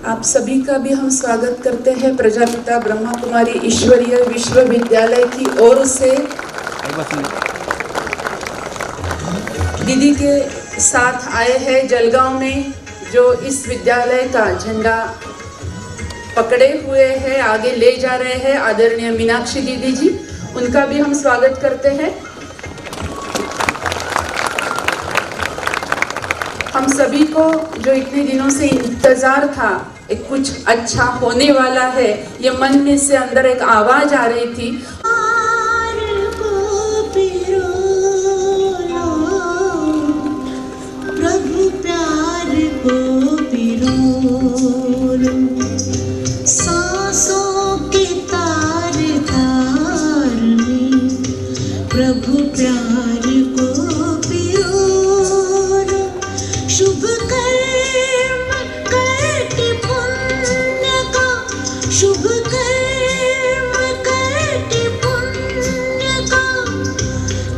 आप सभी का भी हम स्वागत करते हैं प्रजापिता ब्रह्मा कुमारी ईश्वरीय विश्वविद्यालय की ओर से। दीदी के साथ आए हैं जलगांव में, जो इस विद्यालय का झंडा पकड़े हुए हैं, आगे ले जा रहे हैं आदरणीय मीनाक्षी दीदी जी, उनका भी हम स्वागत करते हैं। हम सभी को जो इतने दिनों से इंतजार था, एक कुछ अच्छा होने वाला है, ये मन में से अंदर एक आवाज आ रही थी। प्रभु प्यार को पिरोलो, सांसों के तार तार में प्रभु प्यार को पिरोलो। शुभ कर्म करके पुण्य का, शुभ कर्म करके पुण्य का,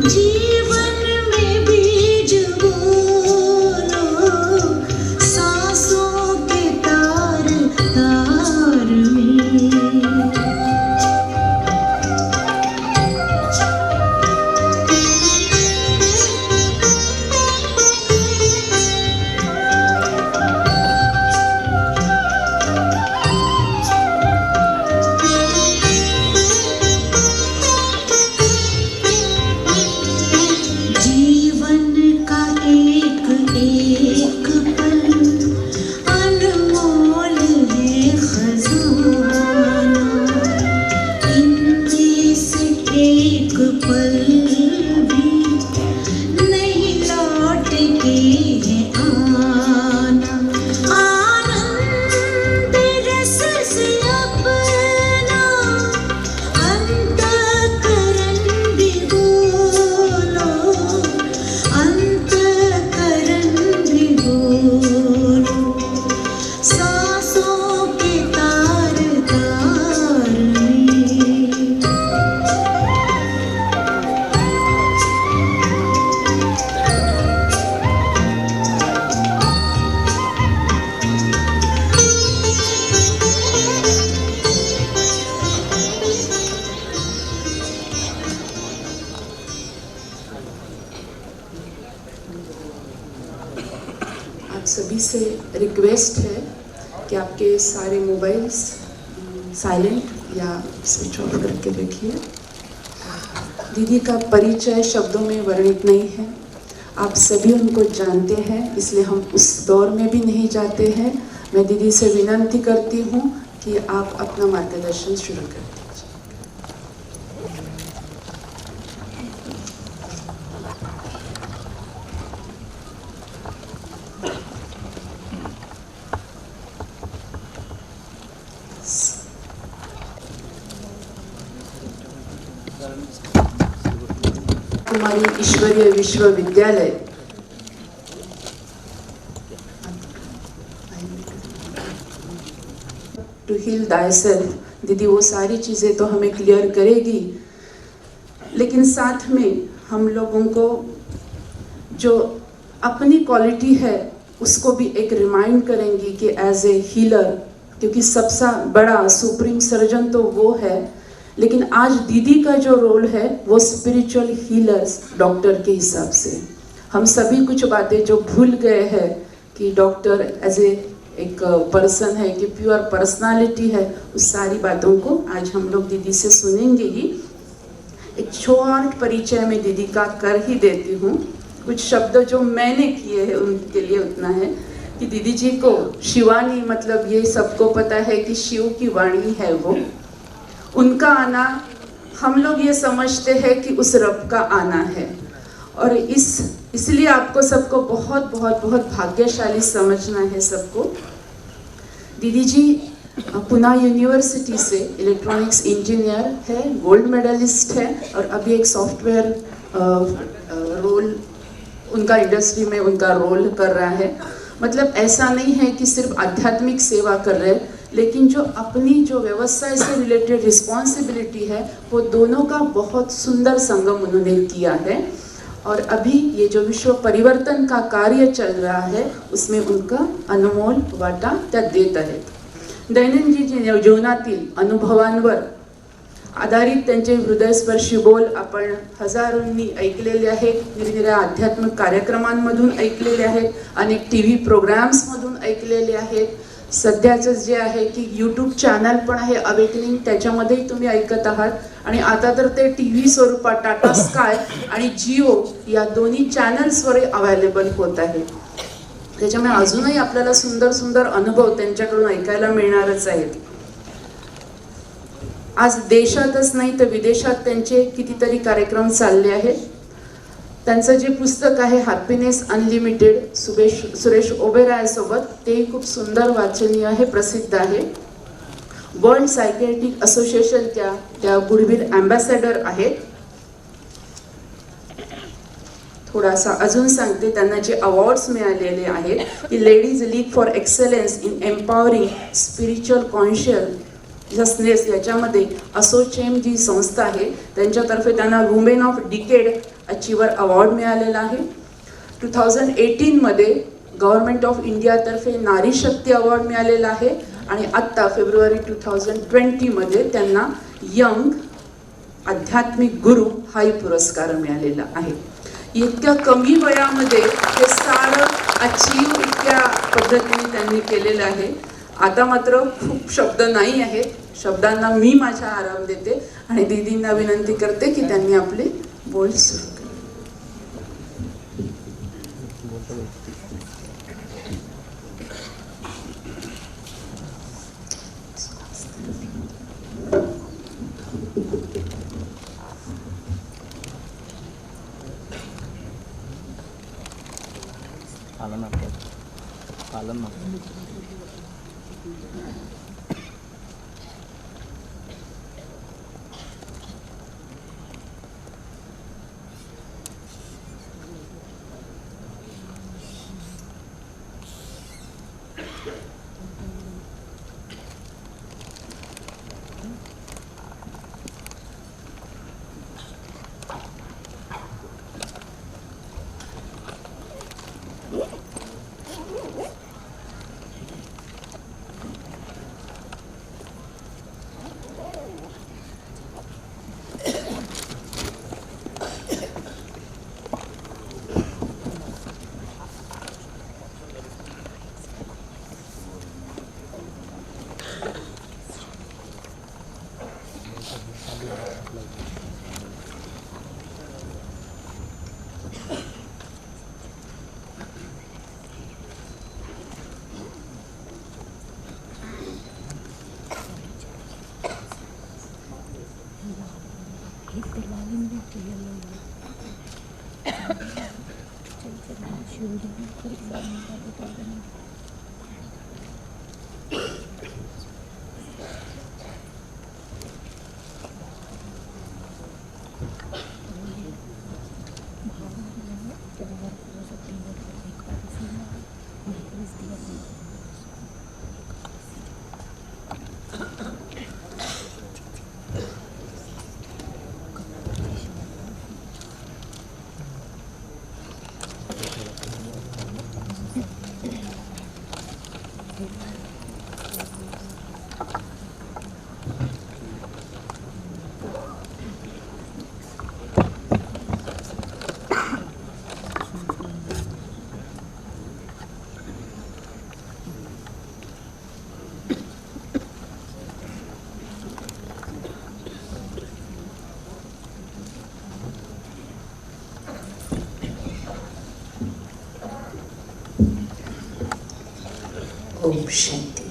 जीवन में बीज बोलो, सांसों के तार तार में। सभी से रिक्वेस्ट है कि आपके सारे मोबाइल्स साइलेंट या स्विच ऑफ करके रखिए। दीदी का परिचय शब्दों में वर्णित नहीं है, आप सभी उनको जानते हैं, इसलिए हम उस दौर में भी नहीं जाते हैं। मैं दीदी से विनती करती हूँ कि आप अपना मार्गदर्शन शुरू कर दीजिए। कुमारी ईश्वरीय विश्वविद्यालय टू हील thyself, दीदी वो सारी चीज़ें तो हमें क्लियर करेगी, लेकिन साथ में हम लोगों को जो अपनी क्वालिटी है उसको भी एक रिमाइंड करेंगी कि एज ए हीलर, क्योंकि सबसे बड़ा सुप्रीम सर्जन तो वो है, लेकिन आज दीदी का जो रोल है वो स्पिरिचुअल हीलर्स डॉक्टर के हिसाब से। हम सभी कुछ बातें जो भूल गए हैं कि डॉक्टर एज ए एक पर्सन है, कि प्योर पर्सनालिटी है, उस सारी बातों को आज हम लोग दीदी से सुनेंगे ही। एक शॉर्ट परिचय में दीदी का कर ही देती हूँ। कुछ शब्द जो मैंने किए हैं उनके लिए उतना है कि दीदी जी को शिवानी, मतलब ये सबको पता है कि शिव की वाणी है वो, उनका आना हम लोग ये समझते हैं कि उस रब का आना है, और इसलिए आपको सबको बहुत बहुत बहुत भाग्यशाली समझना है सबको। दीदी जी पुणे यूनिवर्सिटी से इलेक्ट्रॉनिक्स इंजीनियर है, गोल्ड मेडलिस्ट है, और अभी एक सॉफ्टवेयर रोल उनका इंडस्ट्री में उनका रोल कर रहा है। मतलब ऐसा नहीं है कि सिर्फ आध्यात्मिक सेवा कर रहे हैं, लेकिन जो अपनी जो व्यवसाय से रिलेटेड रिस्पॉन्सिबिलिटी है वो दोनों का बहुत सुंदर संगम उन्होंने किया है। और अभी ये जो विश्व परिवर्तन का कार्य चल रहा है उसमें उनका अनमोल वाटा त्या देत आहेत। दैनंदिन जीवनातील अनुभवांवर आधारित त्यांचे हृदयस्पर्शी बोल आपण हजारोंनी ऐकलेले आहेत, निरनिराळ्या आध्यात्मिक कार्यक्रमांमधून ऐकलेले आहेत, अनेक TV प्रोग्राम्समधून ऐकलेले आहेत. सध्याचं जे आहे की यूट्यूब चॅनल पण आहे अवेकनिंग, त्याच्यामध्येही तुम्ही ऐकत आहात. आणि आता तर ते TV स्वरूपात टाटा स्काय आणि जिओ या दोन्ही चॅनल्सवर अवेलेबल होत आहे. त्याच्यामुळे अजूनही आपल्याला सुंदर सुंदर अनुभव त्यांच्याकडून ऐकायला मिळणारच आहेत. आज देशातच नाही तर विदेशात त्यांचे कितीतरी कार्यक्रम चालले आहेत. त्यांचं जे पुस्तक आहे हॅपीनेस अनलिमिटेड सुरेश ओबेरॉय सोबत, ते खूप सुंदर वाचनीय आहे, प्रसिद्ध आहे. वर्ल्ड सायकियाट्रिक असोसिएशन त्या गुडविल अँबॅसेडर आहेत. थोडासा अजून सांगते, त्यांना जे अवॉर्ड्स मिळालेले आहेत की ladies league for excellence in empowering spiritual consciousness, याच्यामध्ये असोचेम जी संस्था आहे त्यांच्यातर्फे त्यांना women of decade achiever award मिळालेला आहे. 2018 मध्ये गव्हर्नमेंट ऑफ इंडियातर्फे नारी शक्ती अवॉर्ड मिळालेला आहे. आणि आत्ता फेब्रुवारी 2020 मध्ये त्यांना यंग आध्यात्मिक गुरु हाही पुरस्कार मिळालेला आहे. इतक्या कमी वयामध्ये हे सारं अचीव इतक्या पद्धतीने त्यांनी केलेलं आहे. आता मात्र खूप शब्द नाही आहेत, शब्दांना मी माझा आराम देते आणि दीदींना विनंती करते की त्यांनी आपले बोल सुरू करा. पालन ओम शांति।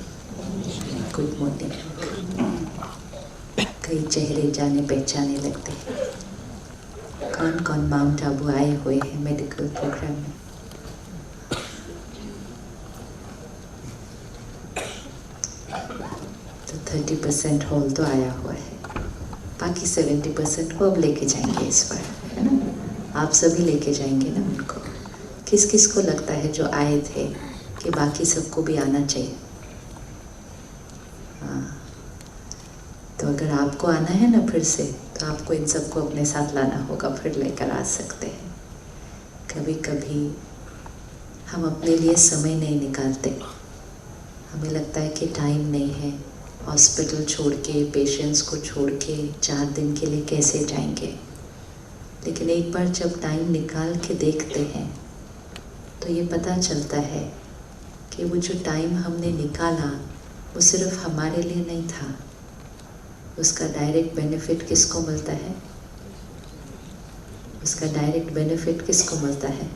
Good morning. कई चेहरे जाने पहचाने लगते हैं। कौन कौन माउंट आबू आए हुए हैं मेडिकल प्रोग्राम में? तो 30% हॉल तो आया हुआ है, बाकी 70% वो अब लेके जाएंगे इस बार, है ना? आप सभी लेके जाएंगे ना उनको। किस किस को लगता है जो आए थे कि बाकी सबको भी आना चाहिए? हाँ, तो अगर आपको आना है ना फिर से, तो आपको इन सबको अपने साथ लाना होगा, फिर लेकर आ सकते हैं। कभी कभी हम अपने लिए समय नहीं निकालते, हमें लगता है कि टाइम नहीं है, हॉस्पिटल छोड़ के, पेशेंट्स को छोड़ के 4 दिन के लिए कैसे जाएंगे। लेकिन एक बार जब टाइम निकाल के देखते हैं तो ये पता चलता है कि वो जो टाइम हमने निकाला वो सिर्फ हमारे लिए नहीं था, उसका डायरेक्ट बेनिफिट किसको मिलता है? उसका डायरेक्ट बेनिफिट किसको मिलता है?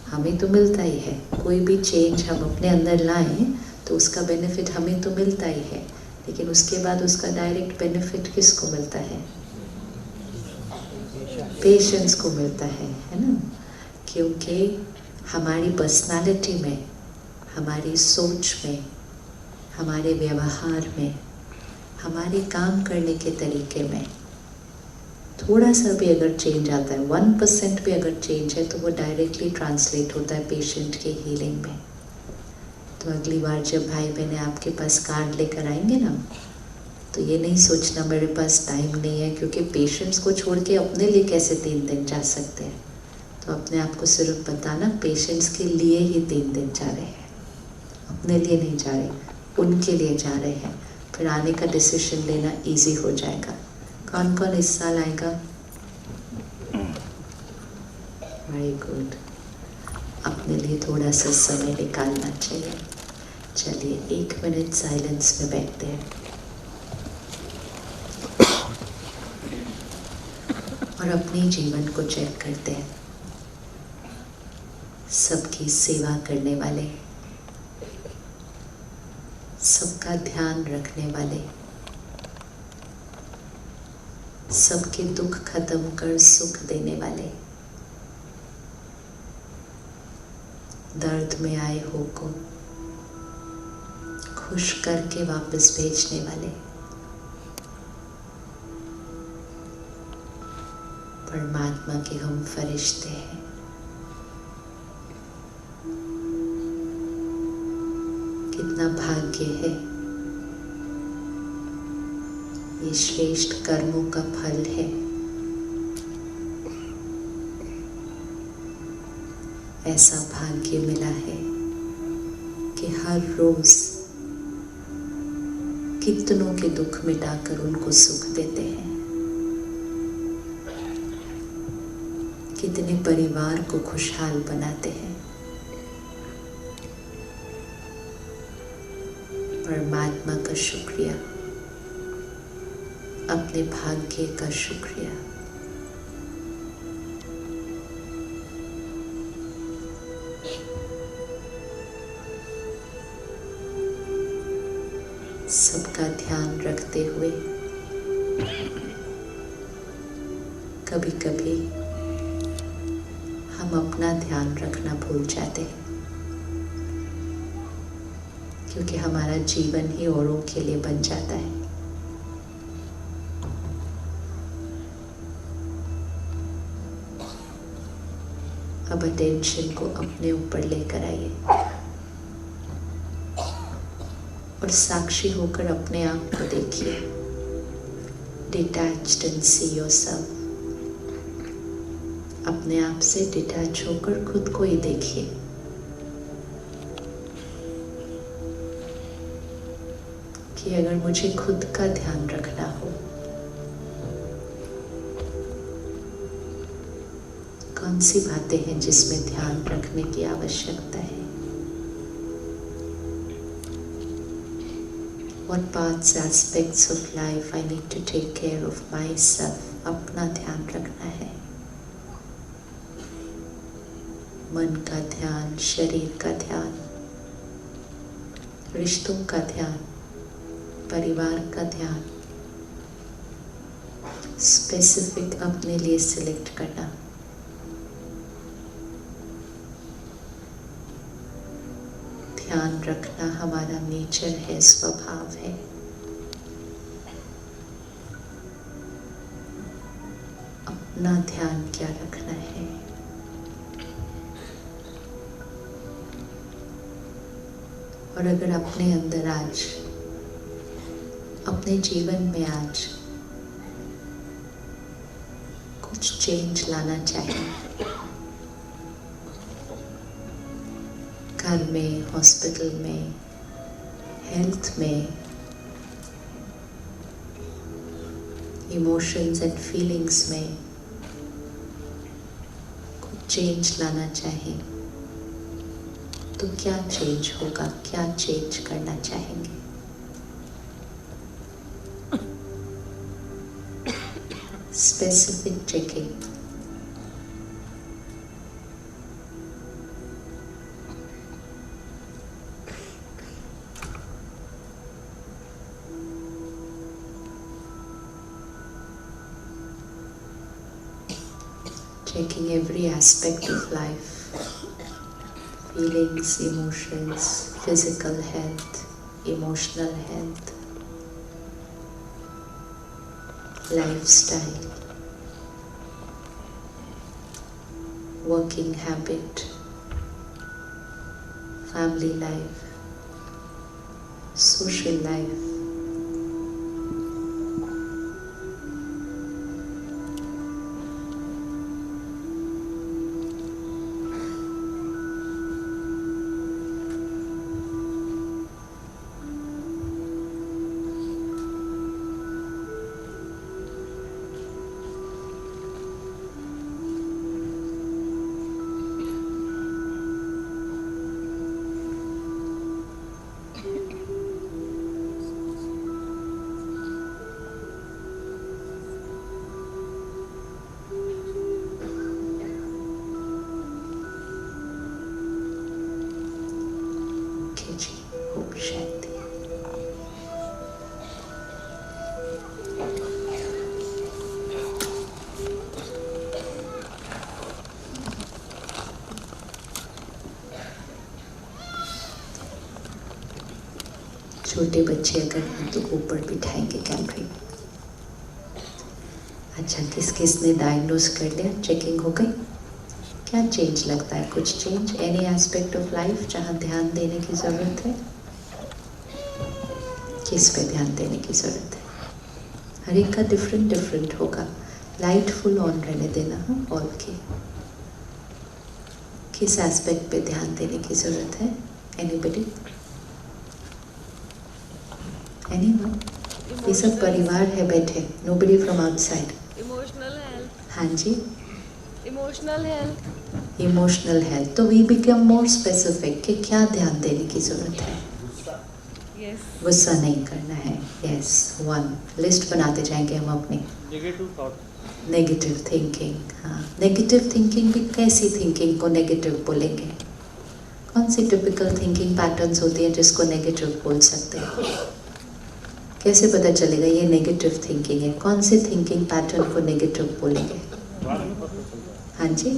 हमें तो मिलता ही है। कोई भी चेंज हम अपने अंदर लाएं तो उसका बेनिफिट हमें तो मिलता ही है, लेकिन उसके बाद उसका डायरेक्ट बेनिफिट किसको मिलता है? पेशेंस को मिलता है ना? क्योंकि हमारी पर्सनालिटी में, हमारी सोच में, हमारे व्यवहार में, हमारे काम करने के तरीके में थोड़ा सा भी अगर चेंज आता है, 1% भी अगर चेंज है, तो वो डायरेक्टली ट्रांसलेट होता है पेशेंट के हीलिंग में। तो अगली बार जब भाई बहनें आपके पास कार्ड लेकर आएंगे ना, तो ये नहीं सोचना मेरे पास टाइम नहीं है, क्योंकि पेशेंट्स को छोड़ के अपने लिए कैसे 3 दिन जा सकते हैं। तो अपने आप को सिर्फ बताना पेशेंट्स के लिए ही 3 दिन जा रहे हैं, अपने लिए नहीं जा रहे, उनके लिए जा रहे हैं। फिर आने का डिसीजन लेना इजी हो जाएगा। कौन कौन इस साल आएगा? Very good. अपने लिए थोड़ा सा समय निकालना चाहिए। चलिए 1 मिनट साइलेंस में बैठते हैं और अपने जीवन को चेक करते हैं। सबकी सेवा करने वाले, सबका ध्यान रखने वाले, सबके दुख खत्म कर सुख देने वाले, दर्द में आए हो को खुश करके वापस भेजने वाले, परमात्मा के हम फरिश्ते हैं। कितना भाग्य है, ये श्रेष्ठ कर्मों का फल है। ऐसा भाग्य मिला है कि हर रोज कितनों के दुख मिटाकर उनको सुख देते हैं, कितने परिवार को खुशहाल बनाते हैं। परमात्मा का शुक्रिया, अपने भाग्य का शुक्रिया। सबका ध्यान रखते हुए कभी कभी हम अपना ध्यान रखना भूल जाते हैं, क्योंकि हमारा जीवन ही औरों के लिए बन जाता है। अब अटेंशन को अपने ऊपर लेकर आइए और साक्षी होकर अपने आप को देखिए। Detached and see yourself. अपने आप से डिटैच होकर खुद को ही देखिए। कि अगर मुझे खुद का ध्यान रखना हो, कौन सी बातें हैं जिसमें ध्यान रखने की आवश्यकता है? What parts, aspects of life I need to take care of myself? अपना ध्यान रखना है। मन का ध्यान, शरीर का ध्यान, रिश्तों का ध्यान, परिवार का ध्यान, स्पेसिफिक अपने लिए सिलेक्ट करना। ध्यान रखना हमारा नेचर है, स्वभाव है। अपना ध्यान क्या रखना है? और अगर अपने अंदर आज, अपने जीवन में आज कुछ चेंज लाना चाहिए, घर में, हॉस्पिटल में, हेल्थ में, इमोशंस एंड फीलिंग्स में कुछ चेंज लाना चाहें तो क्या चेंज होगा, क्या चेंज करना चाहेंगे? Specific checking. Checking every aspect of life, feelings, emotions, physical health, emotional health, lifestyle, working habit, family life, social life. छोटे बच्चे अगर हैं तो ऊपर बिठाएंगे कैमरे। अच्छा, किस किस ने डायग्नोज कर लिया? चेकिंग हो गई? क्या चेंज लगता है? कुछ change any aspect of life जहाँ ध्यान देने की ज़रूरत है? किस पे ध्यान देने की ज़रूरत है? हर एक का डिफरेंट डिफरेंट होगा। लाइट फुल ऑन रहने देना। हाँ, ऑल के किस एस्पेक्ट पे ध्यान देने की ज़रूरत है? एनीबडी? एनीवन? ये सब परिवार है बैठे, nobody from outside. Emotional health. हाँ जी, इमोशनल हेल्थ। Emotional health. तो वी बिकम मोर स्पेसिफिक कि क्या ध्यान देने की ज़रूरत है? यस। गुस्सा नहीं करना है। यस, वन लिस्ट बनाते जाएंगे हम अपनी। Negative thought, negative thinking. हाँ, नेगेटिव थिंकिंग भी कैसी थिंकिंग को नेगेटिव बोलेंगे? कौन सी टिपिकल थिंकिंग पैटर्न्स होती हैं जिसको नेगेटिव बोल सकते हैं? कैसे पता चलेगा ये नेगेटिव थिंकिंग है? कौन से थिंकिंग पैटर्न को नेगेटिव बोलेंगे? बाद में पता चलता है। हाँ जी,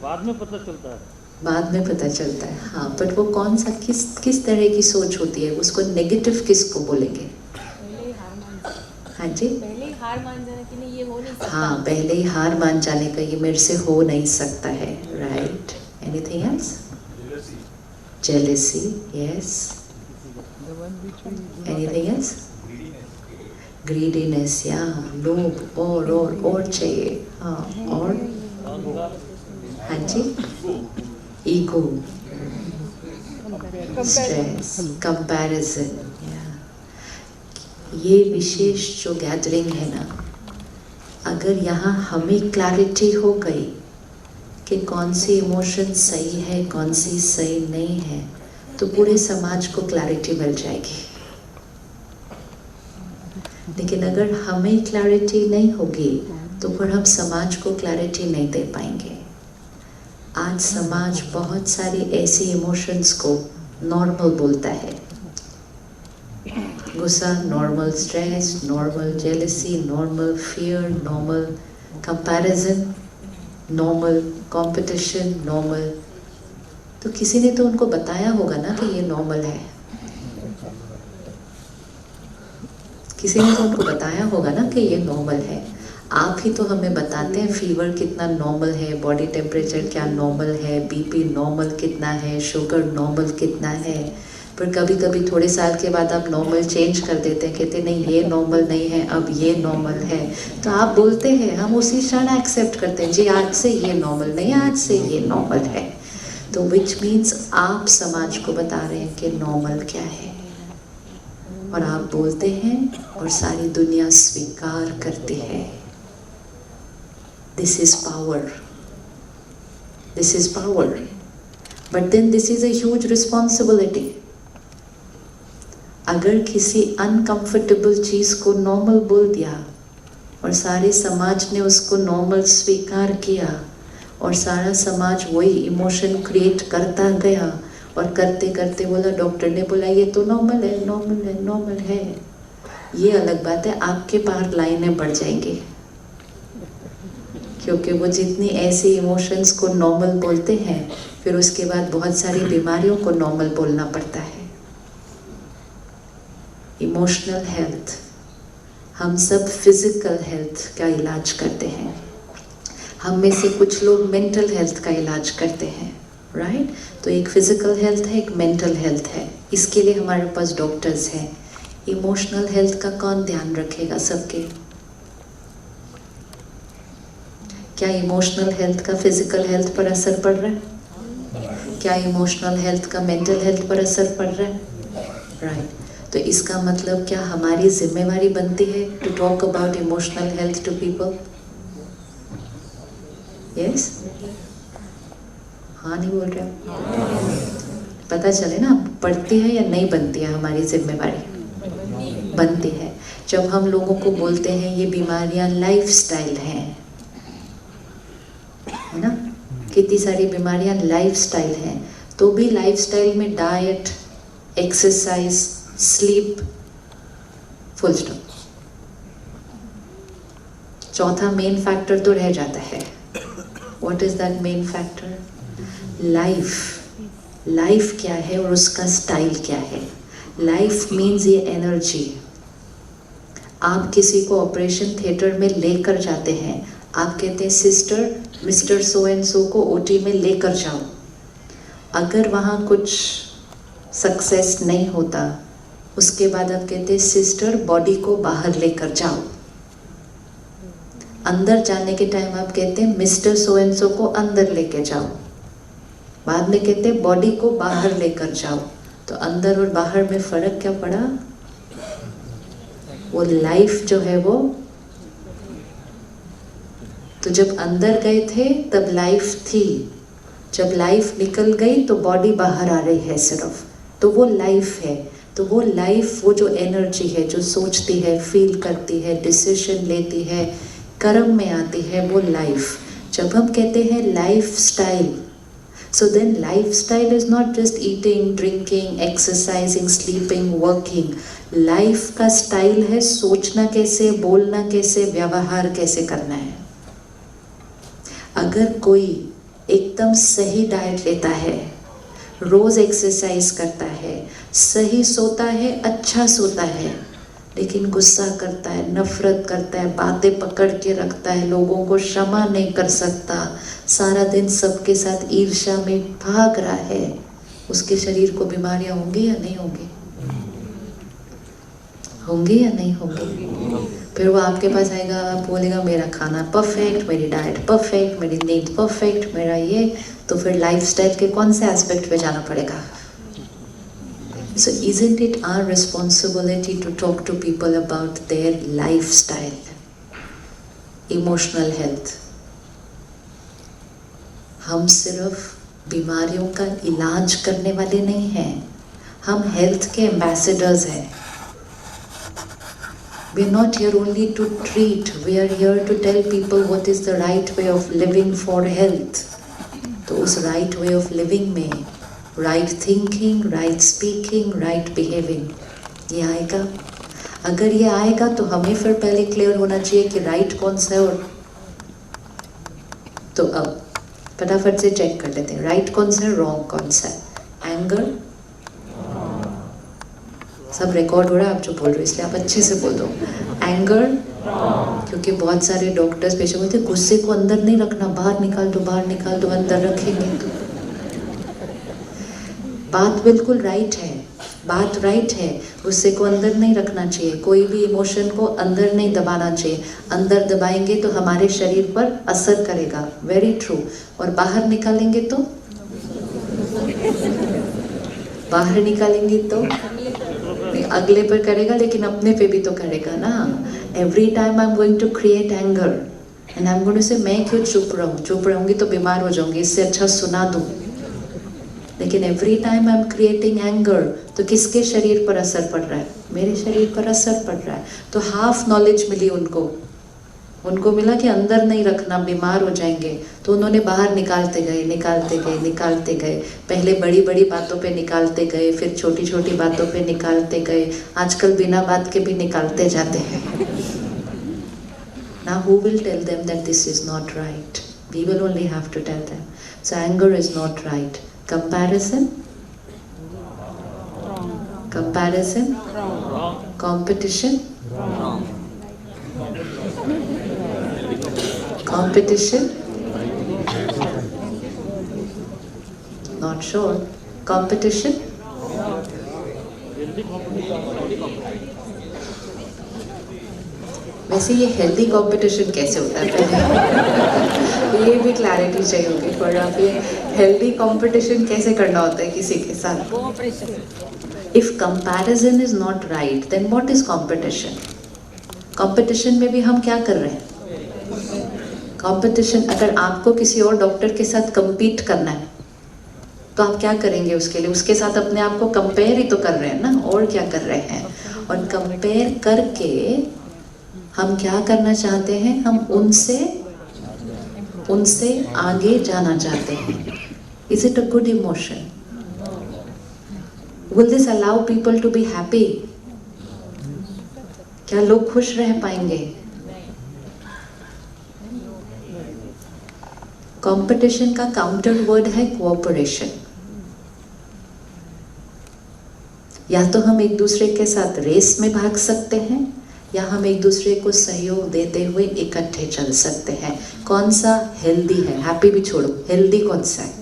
बाद में पता चलता है। बाद में पता चलता है। हाँ, बट वो कौन सा किस तरह की सोच होती है? उसको नेगेटिव किसको बोलेंगे? पहले ही हार मान जाना। हाँ जी, पहले ही हार मान जाना कि नहीं ये हो नहीं सकता। हाँ, पहले ही हार मान जाने का, ये मेरे से हो नहीं सकता है। Right, anything else? Jealousy, yes. Anything else? Greediness, या लोभ, और चाहिए। हाँ, और हाँ जी, ईगो, स्ट्रेस, कंपैरिजन। ये विशेष जो गैदरिंग है ना, अगर यहाँ हमें क्लैरिटी हो गई कि कौन सी इमोशन सही है, कौन सी सही नहीं है, तो पूरे समाज को क्लैरिटी मिल जाएगी। लेकिन अगर हमें क्लैरिटी नहीं होगी तो फिर हम समाज को क्लैरिटी नहीं दे पाएंगे। आज समाज बहुत सारी ऐसी इमोशंस को नॉर्मल बोलता है। गुस्सा normal, stress normal, jealousy normal, fear normal, comparison normal, competition normal. तो किसी ने तो उनको बताया होगा ना कि ये नॉर्मल है। किसी ने तो उनको बताया होगा ना कि ये नॉर्मल है। आप ही तो हमें बताते हैं फीवर कितना नॉर्मल है, बॉडी टेम्परेचर क्या नॉर्मल है, बीपी नॉर्मल कितना है, शुगर नॉर्मल कितना है। पर कभी कभी थोड़े साल के बाद आप नॉर्मल चेंज कर देते हैं, कहते नहीं ये नॉर्मल नहीं है, अब ये नॉर्मल है। तो आप बोलते हैं, हम उसी क्षण एक्सेप्ट करते हैं, जी आज से ये नॉर्मल नहीं, आज से ये नॉर्मल है। तो विच मीन्स आप समाज को बता रहे हैं कि नॉर्मल क्या है, और आप बोलते हैं और सारी दुनिया स्वीकार करती है। This is power, this is power, but then this is a huge responsibility. अगर किसी अनकंफर्टेबल चीज को नॉर्मल बोल दिया और सारे समाज ने उसको नॉर्मल स्वीकार किया और सारा समाज वही इमोशन क्रिएट करता गया और करते करते बोला, डॉक्टर ने बोला ये तो नॉर्मल है, नॉर्मल है, नॉर्मल है, ये अलग बात है, आपके पार लाइनें बढ़ जाएंगी, क्योंकि वो जितनी ऐसे इमोशंस को नॉर्मल बोलते हैं फिर उसके बाद बहुत सारी बीमारियों को नॉर्मल बोलना पड़ता है। इमोशनल हेल्थ, हम सब फिजिकल हेल्थ का इलाज करते हैं, हम में से कुछ लोग मेंटल हेल्थ का इलाज करते हैं, राइट? तो एक फिजिकल हेल्थ है, एक मेंटल हेल्थ है, इसके लिए हमारे पास डॉक्टर्स हैं। इमोशनल हेल्थ का कौन ध्यान रखेगा सबके? क्या इमोशनल हेल्थ का फिजिकल हेल्थ पर असर पड़ रहा है? क्या इमोशनल हेल्थ का मेंटल हेल्थ पर असर पड़ रहा है? राइट। तो इसका मतलब क्या हमारी जिम्मेवारी बनती है to talk about emotional health to people? Yes? हाँ नहीं बोल रहे? पता चले ना, पड़ती है या नहीं बनती है हमारी जिम्मेवारी? बनती है। जब हम लोगों को बोलते हैं ये बीमारियां लाइफस्टाइल हैं, है ना, कितनी सारी बीमारियां लाइफस्टाइल हैं, तो भी लाइफस्टाइल में diet, exercise, sleep, full stop. चौथा मेन फैक्टर तो रह जाता है। What is that main factor? Life. Life क्या है और उसका स्टाइल क्या है? लाइफ मीन्स ये एनर्जी। आप किसी को ऑपरेशन थिएटर में लेकर जाते हैं, आप कहते हैं sister mister so and so को ओटी में लेकर जाओ। अगर वहाँ कुछ सक्सेस नहीं होता, उसके बाद आप कहते हैं सिस्टर बॉडी को बाहर लेकर जाओ। अंदर जाने के टाइम आप कहते हैं मिस्टर सो एंड सो को अंदर लेके जाओ। बाद में कहते हैं बॉडी को बाहर लेकर जाओ। तो अंदर और बाहर में फर्क क्या पड़ा? वो लाइफ जो है वो, तो जब अंदर गए थे तब लाइफ थी, जब लाइफ निकल गई तो बॉडी बाहर आ रही है सिर्फ, तो वो लाइफ है। तो वो लाइफ, वो जो एनर्जी है जो सोचती है, फील करती है, डिसीजन लेती है, कर्म में आती है, वो लाइफ। जब हम कहते हैं life style, so then lifestyle is not just eating, drinking, exercising, sleeping, working. Life का स्टाइल है सोचना कैसे, बोलना कैसे, व्यवहार कैसे करना है। अगर कोई एकदम सही डाइट लेता है, रोज एक्सरसाइज करता है, सही सोता है, अच्छा सोता है, लेकिन गुस्सा करता है, नफरत करता है, बातें पकड़ के रखता है, लोगों को क्षमा नहीं कर सकता, सारा दिन सबके साथ ईर्ष्या में भाग रहा है, उसके शरीर को बीमारियां होंगी या नहीं होंगी? होंगी या नहीं होंगी? फिर वो आपके पास आएगा, आप बोलेगा मेरा खाना परफेक्ट, मेरी डाइट परफेक्ट, मेरी नींद परफेक्ट, मेरा ये, तो फिर लाइफस्टाइल के कौन से एस्पेक्ट पे जाना पड़ेगा? So isn't it our responsibility to talk to people about their lifestyle, emotional health? हम सिर्फ बीमारियों का इलाज करने वाले नहीं हैं, हम हेल्थ के एम्बेसडर्स हैं। We are not here only to treat, we are here to tell people what is the right way of living for health. तो उस right way of living में right thinking, right speaking, right behaving ये आएगा। अगर ये आएगा तो हमें फिर पहले क्लियर होना चाहिए कि राइट कौन सा है। और तो अब फटाफट से चेक कर लेते हैं, राइट कौन सा है, रॉन्ग कौन सा है। एंगर, सब रिकॉर्ड हो रहा है, आप जो बोल रहे हो इसलिए आप अच्छे से बोल दो। एंगर, क्योंकि बहुत सारे डॉक्टर्स पेशेंट बोलते हैं गुस्से को अंदर नहीं रखना, बाहर निकाल दो, बाहर निकाल दो, अंदर रखेंगे तो। बात बिल्कुल राइट है, बात राइट है, गुस्से को अंदर नहीं रखना चाहिए, कोई भी इमोशन को अंदर नहीं दबाना चाहिए। अंदर दबाएंगे तो हमारे शरीर पर असर करेगा, वेरी ट्रू। और बाहर निकालेंगे तो बाहर निकालेंगी तो नहीं, अगले पर करेगा लेकिन अपने पे भी तो करेगा ना. Every time I am going to create anger and I am going to say मैं क्यों चुप रहूंगी तो बीमार हो जाऊंगी, इससे अच्छा सुना दूं. लेकिन every time I am creating anger तो किसके शरीर पर असर पड़ रहा है? मेरे शरीर पर असर पड़ रहा है. तो हाफ नॉलेज मिली उनको मिला कि अंदर नहीं रखना, बीमार हो जाएंगे. तो उन्होंने बाहर निकालते गए. पहले बड़ी बड़ी बातों पे निकालते गए, फिर छोटी छोटी बातों पे निकालते गए. आजकल बिना बात के भी निकालते जाते हैं. Now who will tell them that this is not right? We will only have to tell them. So anger is not right. Comparison? Competition? Competition? Not sure. Competition? वैसे ये हेल्दी कंपटीशन कैसे होता है पहले ये भी क्लैरिटी चाहिए होगी. पर आप ये हेल्दी कंपटीशन कैसे करना होता है किसी के साथ? If comparison is not right then what is competition? Competition में भी हम क्या कर रहे हैं? कंपटीशन, अगर आपको किसी और डॉक्टर के साथ compete करना है तो आप क्या करेंगे उसके लिए? उसके साथ अपने आप को कंपेयर ही तो कर रहे हैं ना, और क्या कर रहे हैं? और कंपेयर करके हम क्या करना चाहते हैं? हम उनसे आगे जाना चाहते हैं. Is it a good emotion? Will this allow people to be happy? क्या लोग खुश रह पाएंगे? कंपटीशन का काउंटर वर्ड है कोऑपरेशन. या तो हम एक दूसरे के साथ रेस में भाग सकते हैं या हम एक दूसरे को सहयोग देते हुए इकट्ठे चल सकते हैं. कौन सा हेल्दी है? हैप्पी भी छोड़ो, हेल्दी कौन सा है?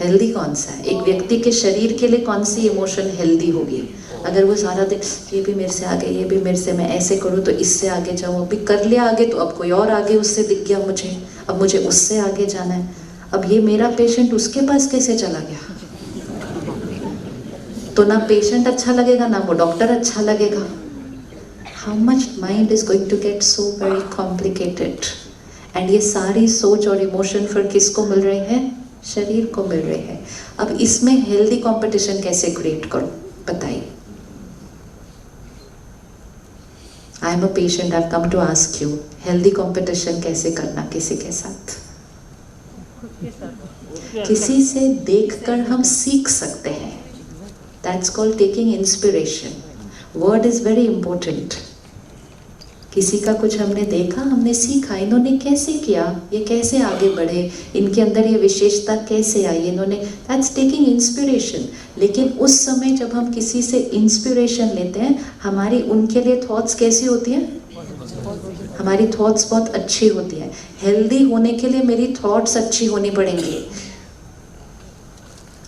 हेल्दी कौन सा है? एक व्यक्ति के शरीर के लिए कौन सी इमोशन हेल्दी होगी? अगर वो सारा दिन ये भी मेरे से आगे, ये भी मेरे से, मैं ऐसे करूँ तो इससे आगे जाऊँ, अभी कर लिया आगे तो अब कोई और आगे उससे दिख गया मुझे, अब मुझे उससे आगे जाना है, अब ये मेरा पेशेंट उसके पास कैसे चला गया, तो ना पेशेंट अच्छा लगेगा ना वो डॉक्टर अच्छा लगेगा. How much mind is going to get so very complicated. And ये सारी सोच और इमोशन फिर किसको मिल रहे हैं? शरीर को मिल रहे हैं. अब इसमें हेल्दी कंपटीशन कैसे क्रिएट करूं बताइए? I am a patient, I have come to ask you, healthy competition कैसे करना किसी के साथ? किसी से देखकर हम सीख सकते हैं. That's called taking inspiration. Word is very important. किसी का कुछ हमने देखा, हमने सीखा, इन्होंने कैसे किया, ये कैसे आगे बढ़े, इनके अंदर ये विशेषता कैसे आई, इन्होंने, that's taking inspiration. लेकिन उस समय जब हम किसी से इंस्पिरेशन लेते हैं, हमारी उनके लिए थॉट्स कैसी होती हैं? हमारी थॉट्स बहुत अच्छी होती हैं. हेल्दी होने के लिए मेरी थॉट्स अच्छी होनी पड़ेंगी.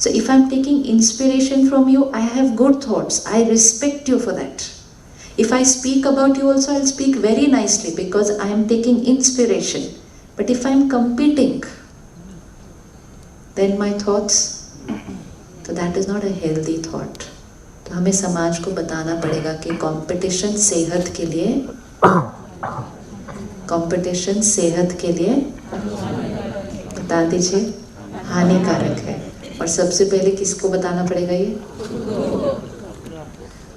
So if I'm taking inspiration from you, I have good thoughts. I respect you for that. If I speak about you also, I'll speak very nicely because I am taking inspiration. But if I'm competing, then my thoughts, so that is not a healthy thought. तो हमें समाज को बताना पड़ेगा कि competition सेहत के लिए, कंपटीशन सेहत के लिए बता दीजिए हानिकारक है. और सबसे पहले किसको बताना पड़ेगा ये?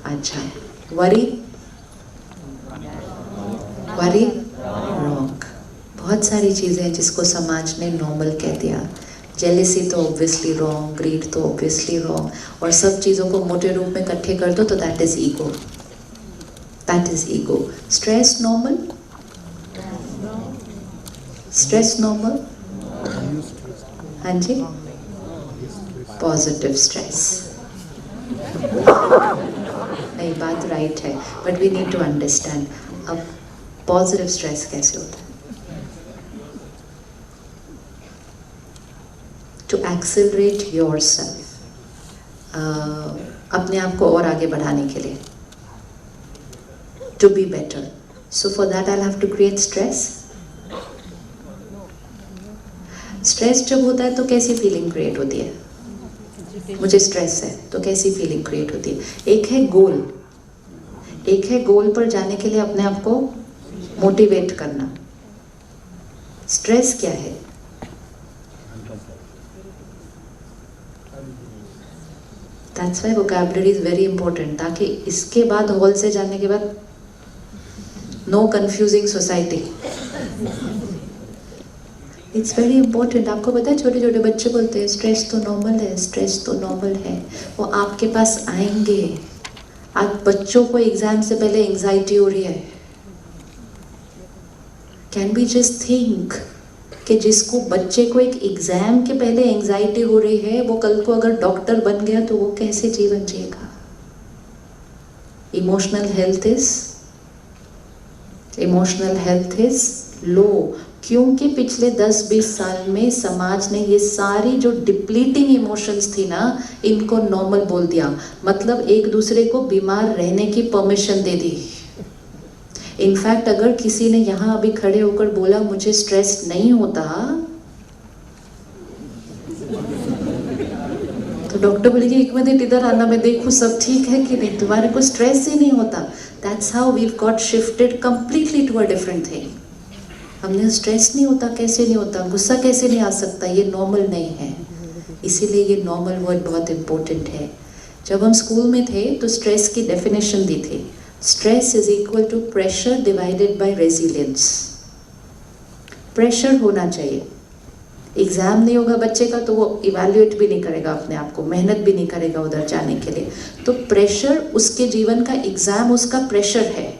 अच्छा, वरी रॉन्ग. बहुत सारी चीजें हैं जिसको समाज ने नॉर्मल कह दिया. जेलेसी तो ऑब्वियसली रॉन्ग, ग्रीड तो ऑब्वियसली रॉन्ग, और सब चीजों को मोटे रूप में इकट्ठे कर दो तो that is ego. Stress normal? Stress normal? हाँ जी. पॉजिटिव स्ट्रेस नहीं, बात राइट है, but we need to understand. अब पॉजिटिव स्ट्रेस कैसे होता है? टू एक्सेलरेट योरसेल्फ, अपने आप को और आगे बढ़ाने के लिए, to be better. So for that I have to create stress. Stress जब होता है तो कैसी फीलिंग क्रिएट होती है? मुझे स्ट्रेस है, तो कैसी फीलिंग क्रिएट होती है? एक है गोल, एक है गोल पर जाने के लिए अपने आप को मोटिवेट करना। स्ट्रेस क्या है? That's why vocabulary is very important, ताकि इसके बाद हॉल से जाने के बाद no confusing society. It's very important. आपको पता है छोटे छोटे बच्चे बोलते हैं स्ट्रेस तो नॉर्मल है, स्ट्रेस तो नॉर्मल है। वो आपके पास आएंगे। आज बच्चों को एग्जाम से पहले एंजाइटी हो रही है। कैन बी जस्ट थिंक कि जिसको बच्चे को एक एग्जाम के पहले एंजाइटी हो रही है, वो कल को अगर डॉक्टर बन गया तो वो कैसे जीवन जिएगा? इमोशनल हेल्थ इज लो, क्योंकि पिछले 10-20 साल में समाज ने ये सारी जो डिप्लीटिंग इमोशंस थी ना, इनको नॉर्मल बोल दिया। मतलब एक दूसरे को बीमार रहने की परमिशन दे दी। इनफैक्ट अगर किसी ने यहाँ अभी खड़े होकर बोला मुझे स्ट्रेस नहीं होता, तो डॉक्टर बोलेगी 1 मिनट इधर आना, मैं देखूं सब ठीक है कि नहीं, तुम्हारे को स्ट्रेस ही नहीं होता। That's how we got shifted completely to a different thing. हमने स्ट्रेस नहीं होता, कैसे नहीं होता, गुस्सा कैसे नहीं आ सकता, ये नॉर्मल नहीं है। इसीलिए ये नॉर्मल वर्ड बहुत इम्पोर्टेंट है। जब हम स्कूल में थे तो स्ट्रेस की डेफिनेशन दी थी, stress is equal to pressure divided by resilience. Pressure होना चाहिए। एग्जाम नहीं होगा बच्चे का तो वो इवैल्यूएट भी नहीं करेगा अपने आप को, मेहनत भी नहीं करेगा उधर जाने के लिए। तो प्रेशर उसके जीवन का, एग्जाम उसका प्रेशर है,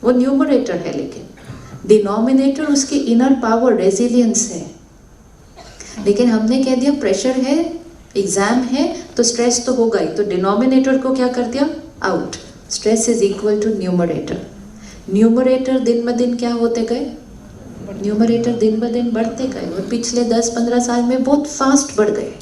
वो न्यूमरेटर है, लेकिन डिनोमिनेटर उसकी इनर पावर रेजिलियंस है। लेकिन हमने कह दिया प्रेशर है, एग्जाम है तो स्ट्रेस तो होगा ही, तो डिनोमिनेटर को क्या कर दिया? Out. Stress is equal to numerator. Numerator दिन ब दिन क्या होते गए? न्यूमरेटर दिन ब दिन बढ़ते गए, और पिछले 10-15 साल में बहुत फास्ट बढ़ गए।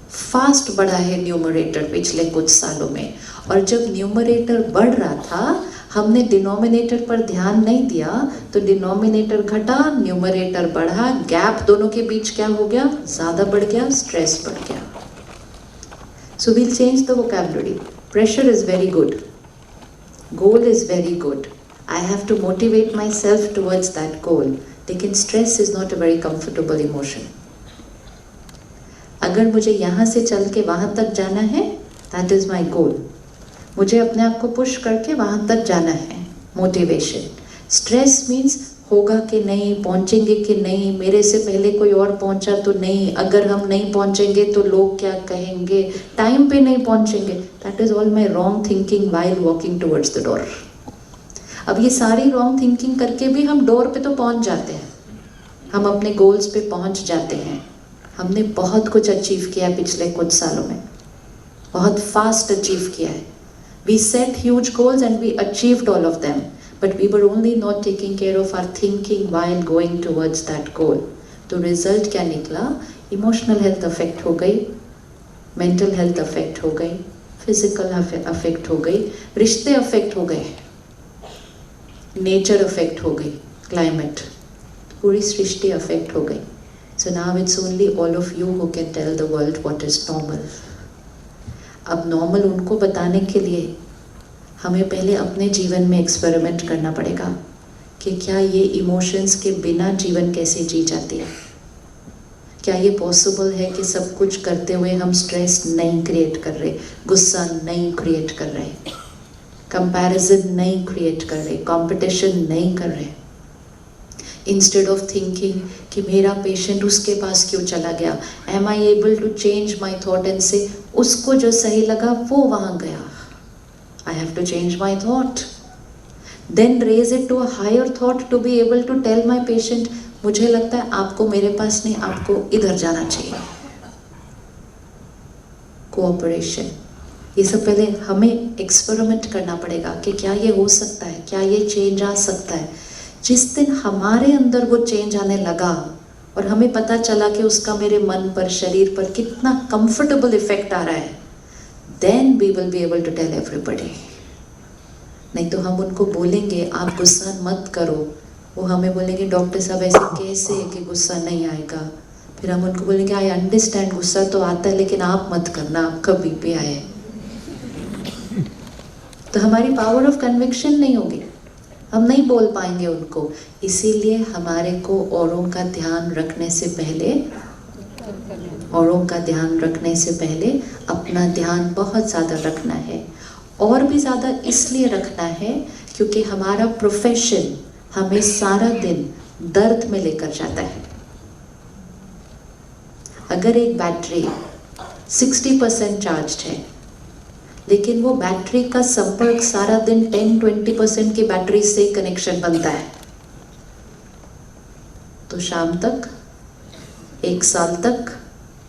फास्ट बढ़ा है न्यूमरेटर पिछले कुछ सालों में। और जब न्यूमरेटर बढ़ रहा था, हमने डिनोमिनेटर पर ध्यान नहीं दिया, तो डिनोमिनेटर घटा, न्यूमरेटर बढ़ा, गैप दोनों के बीच क्या हो गया? ज़्यादा बढ़ गया, स्ट्रेस बढ़ गया। So we'll change the vocabulary. Pressure is very good, goal is very good, I have to motivate myself towards that goal. लेकिन stress is not a very comfortable emotion. अगर मुझे यहाँ से चल के वहाँ तक जाना है, that is my goal. मुझे अपने आप को पुश करके वहाँ तक जाना है, motivation. Stress means होगा कि नहीं, पहुँचेंगे कि नहीं, मेरे से पहले कोई और पहुँचा तो नहीं, अगर हम नहीं पहुँचेंगे तो लोग क्या कहेंगे, टाइम पे नहीं पहुँचेंगे। That is all my wrong thinking while walking towards the door. अब ये सारी रॉन्ग थिंकिंग करके भी हम डोर पे तो पहुंच जाते हैं, हम अपने गोल्स पे पहुंच जाते हैं। हमने बहुत कुछ अचीव किया है पिछले कुछ सालों में, बहुत फास्ट अचीव किया है। We set huge goals and we achieved all of them, but we were only not taking care of our thinking while going towards that goal. तो रिजल्ट क्या निकला? इमोशनल हेल्थ अफेक्ट हो गई, mental health affect हो गई, physical affect हो गई, रिश्ते अफेक्ट हो गए, नेचर अफेक्ट हो गई, क्लाइमेट, पूरी सृष्टि अफेक्ट हो गई। So now it's only all of you who can tell the world what is normal. अब नॉर्मल उनको बताने के लिए हमें पहले अपने जीवन में एक्सपेरिमेंट करना पड़ेगा कि क्या ये इमोशंस के बिना जीवन कैसे जी जाती है। क्या ये पॉसिबल है कि सब कुछ करते हुए हम स्ट्रेस नहीं क्रिएट कर रहे, गुस्सा नहीं क्रिएट कर रहे, कंपैरिजन नहीं क्रिएट कर रहे, कंपटीशन नहीं कर रहे। इंस्टेड ऑफ थिंकिंग कि मेरा पेशेंट उसके पास क्यों चला गया, am I able to change my thought and say उसको जो सही लगा वो वहाँ गया, I have to change my thought, then raise it to a higher thought to be able to tell my patient मुझे लगता है आपको मेरे पास नहीं, आपको इधर जाना चाहिए। कोऑपरेशन, ये सब पहले हमें एक्सपेरिमेंट करना पड़ेगा कि क्या ये हो सकता है, क्या ये चेंज आ सकता है। जिस दिन हमारे अंदर वो चेंज आने लगा और हमें पता चला कि उसका मेरे मन पर, शरीर पर कितना कंफर्टेबल इफेक्ट आ रहा है, then we will be able to tell everybody. नहीं तो हम उनको बोलेंगे आप गुस्सा मत करो, वो हमें बोलेंगे डॉक्टर साहब ऐसे कैसे कि गुस्सा नहीं आएगा। फिर हम उनको बोलेंगे आई अंडरस्टैंड, गुस्सा तो आता है लेकिन आप मत करना, आपका बीपी आए, तो हमारी पावर ऑफ कन्विक्शन नहीं होगी, हम नहीं बोल पाएंगे उनको। इसीलिए हमारे को औरों का ध्यान रखने से पहले अपना ध्यान बहुत ज़्यादा रखना है, और भी ज़्यादा इसलिए रखना है क्योंकि हमारा प्रोफेशन हमें सारा दिन दर्द में लेकर जाता है। अगर एक बैटरी 60% चार्ज है, लेकिन वो बैटरी का संपर्क सारा दिन 10-20% की बैटरी से कनेक्शन बनता है, तो शाम तक, 1 साल तक,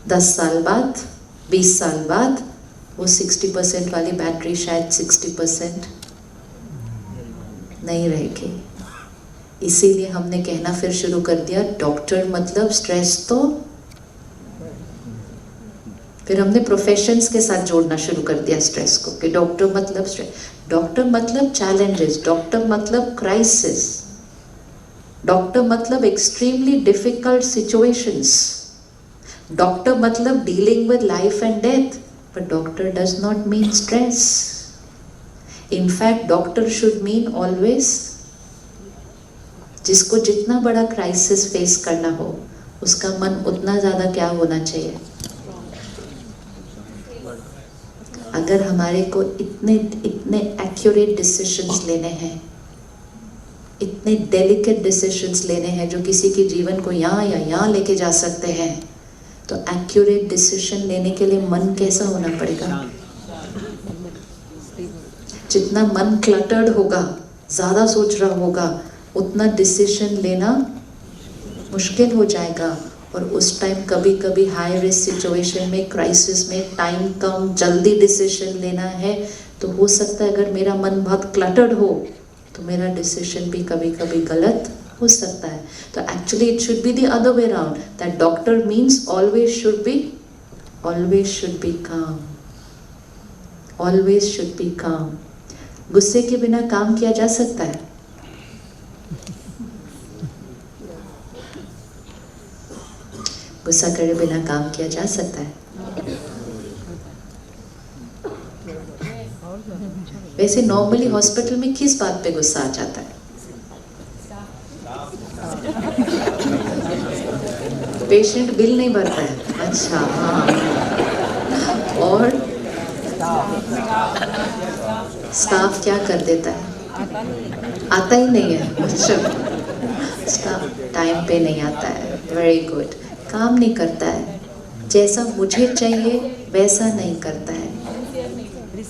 10 साल बाद, 20 साल बाद वो 60% वाली बैटरी शायद 60% नहीं रहेगी। इसीलिए हमने कहना फिर शुरू कर दिया, डॉक्टर मतलब स्ट्रेस, तो फिर हमने प्रोफेशंस के साथ जोड़ना शुरू कर दिया स्ट्रेस को, कि डॉक्टर मतलब स्ट्रेस, डॉक्टर मतलब चैलेंजेस, डॉक्टर मतलब क्राइसिस, डॉक्टर मतलब एक्सट्रीमली डिफिकल्ट सिचुएशंस, डॉक्टर मतलब dealing with life and death, but doctor does not mean stress. In fact, doctor should mean always, जिसको जितना बड़ा क्राइसिस फेस करना हो उसका मन उतना ज़्यादा क्या होना चाहिए। अगर हमारे को इतने एक्यूरेट डिसीजंस लेने हैं, इतने डेलिकेट डिसीजंस लेने हैं जो किसी के जीवन को यहाँ या यहाँ लेके जा सकते हैं, तो एक्यूरेट डिसीजन लेने के लिए मन कैसा होना पड़ेगा। जितना मन क्लटर्ड होगा, ज़्यादा सोच रहा होगा, उतना डिसीजन लेना मुश्किल हो जाएगा। और उस टाइम कभी कभी हाई रिस्क सिचुएशन में, क्राइसिस में टाइम कम, जल्दी डिसीजन लेना है, तो हो सकता है अगर मेरा मन बहुत क्लटर्ड हो तो मेरा डिसीजन भी कभी कभी गलत हो सकता है। तो actually it should be the other way around, that doctor means always should be काम, ऑलवेज शुड बी काम। गुस्से के बिना काम किया जा सकता है? गुस्सा करे बिना काम किया जा सकता है? वैसे नॉर्मली हॉस्पिटल में किस बात पे गुस्सा आ जाता है? पेशेंट बिल नहीं भरता है, अच्छा हाँ, और स्टाफ क्या कर देता है? आता ही नहीं है, अच्छा स्टाफ टाइम पे नहीं आता है, वेरी गुड, काम नहीं करता है, जैसा मुझे चाहिए वैसा नहीं करता है,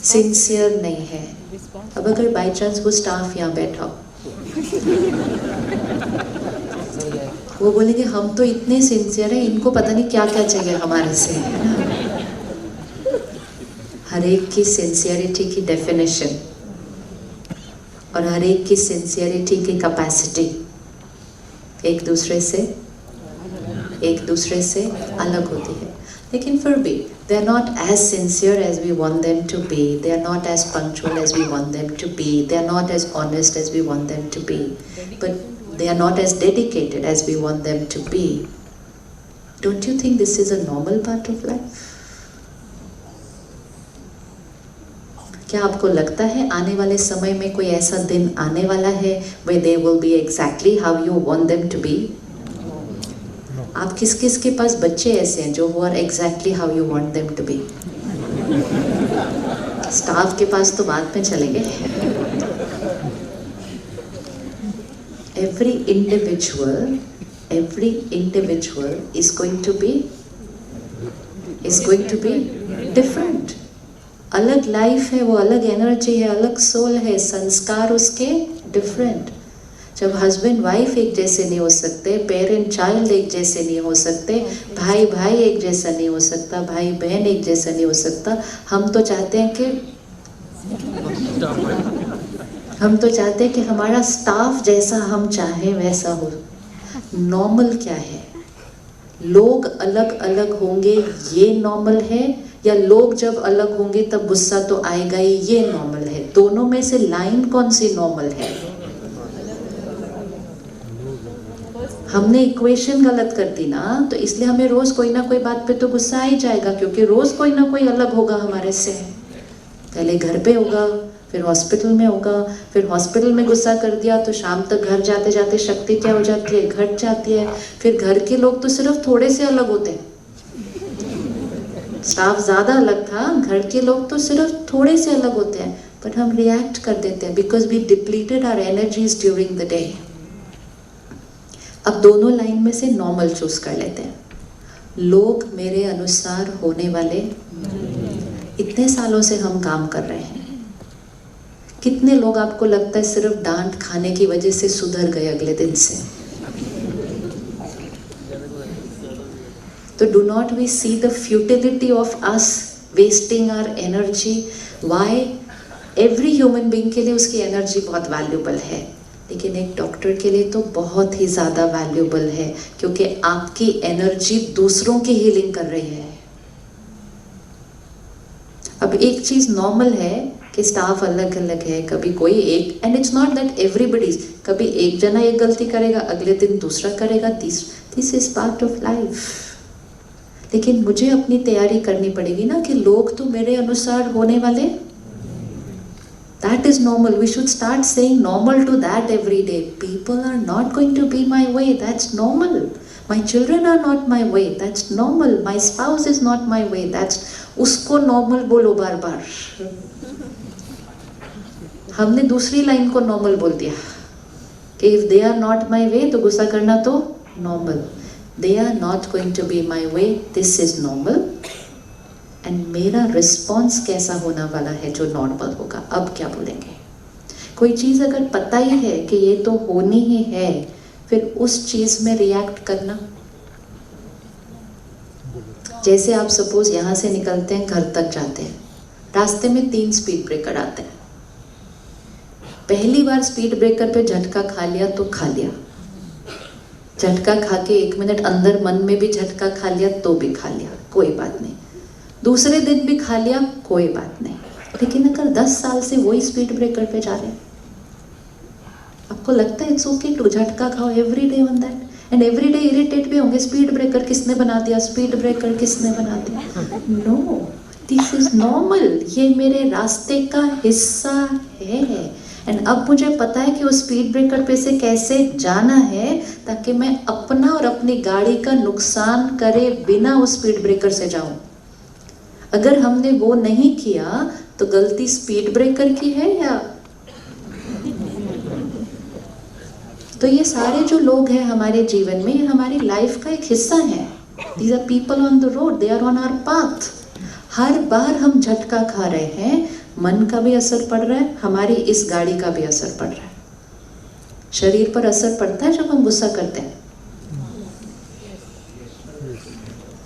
सिंसियर नहीं है। अब अगर बाई चांस वो स्टाफ यहाँ बैठा हो, वो बोलेंगे हम तो इतने सिंसियर हैं, इनको पता नहीं क्या क्या चाहिए हमारे से। हर एक की सिंसियरिटी की डेफिनेशन और हर एक की सिंसियरिटी की कैपेसिटी एक दूसरे से अलग होती है। लेकिन फिर भी they are not as sincere as we want them to be, they are not as punctual as we want them to be, they are not as honest as we want them to be, but they are not as dedicated as we want them to be. Don't you think this is a normal part of life? क्या आपको लगता है आने वाले समय में कोई ऐसा दिन आने वाला है where they will be exactly how you want them to be? आप किस किस के पास बच्चे ऐसे हैं जो are exactly how you want them to be? Staff के पास तो बाद में चलेंगे। Every individual is going to be different. अलग लाइफ है, वो अलग एनर्जी है, अलग सोल है, संस्कार उसके डिफरेंट। जब हस्बैंड वाइफ एक जैसे नहीं हो सकते, पेरेंट चाइल्ड एक जैसे नहीं हो सकते, भाई भाई एक जैसा नहीं हो सकता, भाई बहन एक जैसा नहीं हो सकता। हम तो चाहते हैं कि हमारा स्टाफ जैसा हम चाहें वैसा हो। नॉर्मल क्या है? लोग अलग अलग होंगे, ये नॉर्मल है, या लोग जब अलग होंगे तब गुस्सा तो आएगा ही, ये नॉर्मल है? दोनों में से लाइन कौन सी नॉर्मल है? हमने इक्वेशन गलत कर दी ना, तो इसलिए हमें रोज कोई ना कोई बात पे तो गुस्सा आ ही जाएगा, क्योंकि रोज कोई ना कोई अलग होगा हमारे से। पहले घर पे होगा, फिर हॉस्पिटल में होगा, फिर हॉस्पिटल में गुस्सा कर दिया तो शाम तक घर जाते जाते शक्ति क्या हो जाती है, घट जाती है। फिर घर के लोग तो सिर्फ थोड़े से अलग होते हैं, स्टाफ ज्यादा अलग था, घर के लोग तो सिर्फ थोड़े से अलग होते हैं, बट हम रिएक्ट कर देते हैं because we depleted our energies during the day. अब दोनों लाइन में से नॉर्मल चूज कर लेते हैं। लोग मेरे अनुसार होने वाले, इतने सालों से हम काम कर रहे हैं, कितने लोग आपको लगता है सिर्फ डांट खाने की वजह से सुधर गए अगले दिन से? तो do not we see the futility of us wasting our energy? Why? Every human being के लिए उसकी एनर्जी बहुत वैल्यूबल है, लेकिन एक डॉक्टर के लिए तो बहुत ही ज़्यादा वैल्यूबल है, क्योंकि आपकी एनर्जी दूसरों की हीलिंग कर रही है। अब एक चीज़ नॉर्मल है कि स्टाफ अलग अलग है, कभी कोई एक, and it's not that everybody, कभी एक जना एक गलती करेगा, अगले दिन दूसरा करेगा, this is part of life. लेकिन मुझे अपनी तैयारी करनी पड़ेगी ना कि लोग तो मेरे अनुसार होने वाले, that is normal. We should start saying normal to that every day. People are not going to be my way, that's normal. My children are not my way, that's normal. My spouse is not my way, that's, उसको normal बोलो बार बार। हमने दूसरी line को normal बोल दिया कि if they are not my way तो गुस्सा करना तो normal. They are not going to be my way, this is normal. And मेरा रिस्पॉन्स कैसा होना वाला है जो नॉर्मल होगा। अब क्या बोलेंगे? कोई चीज़ अगर पता ही है कि ये तो होनी ही है, फिर उस चीज़ में रिएक्ट करना। जैसे आप सपोज यहाँ से निकलते हैं, घर तक जाते हैं, रास्ते में 3 स्पीड ब्रेकर आते हैं। पहली बार स्पीड ब्रेकर पे झटका खा लिया तो खा लिया, झटका खा के 1 मिनट अंदर मन में भी झटका खा लिया तो भी खा लिया, कोई बात नहीं। दूसरे दिन भी खा लिया, कोई बात नहीं। लेकिन अगर 10 साल से वही स्पीड ब्रेकर पे जा रहे हैं, आपको लगता है इट्स ओके टू झटका खाओ every day on that, and every day irritate भी होंगे, स्पीड ब्रेकर किसने बना दिया, स्पीड ब्रेकर किसने बना दिया? नो, दिस इज नॉर्मल, ये मेरे रास्ते का हिस्सा है। एंड अब मुझे पता है कि उस स्पीड ब्रेकर पे से कैसे जाना है, ताकि मैं अपना और अपनी गाड़ी का नुकसान करे बिना उस स्पीड ब्रेकर से जाऊं। अगर हमने वो नहीं किया तो गलती स्पीड ब्रेकर की है या? तो ये सारे जो लोग हैं हमारे जीवन में, ये हमारी लाइफ का एक हिस्सा है। These are people on the road, they are on our path. हर बार हम झटका खा रहे हैं, मन का भी असर पड़ रहा है, हमारी इस गाड़ी का भी असर पड़ रहा है। शरीर पर असर पड़ता है जब हम गुस्सा करते हैं,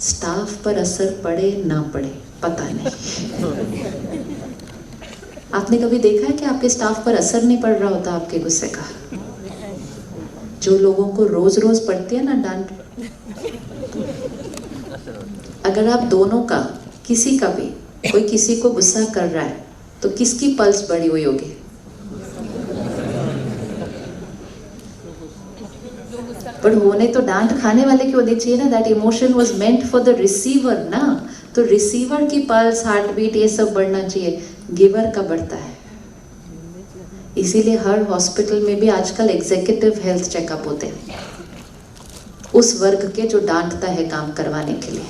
स्टाफ पर असर पड़े ना पड़े पता नहीं। आपने कभी देखा है कि आपके स्टाफ पर असर नहीं पड़ रहा होता आपके गुस्से का? जो लोगों को रोज रोज पड़ती है ना डांट, अगर आप दोनों का, किसी का भी, कोई किसी को गुस्सा कर रहा है तो किसकी पल्स बढ़ी हुई होगी? पर होने तो डांट खाने वाले की होनी चाहिए ना, that emotion was meant for the receiver ना, तो रिसीवर की पल्स, हार्ट बीट, ये सब बढ़ना चाहिए, गिवर का बढ़ता है। इसीलिए हर हॉस्पिटल में भी आजकल एग्जीक्यूटिव हेल्थ चेकअप होते हैं, उस वर्ग के जो डांटता है काम करवाने के लिए,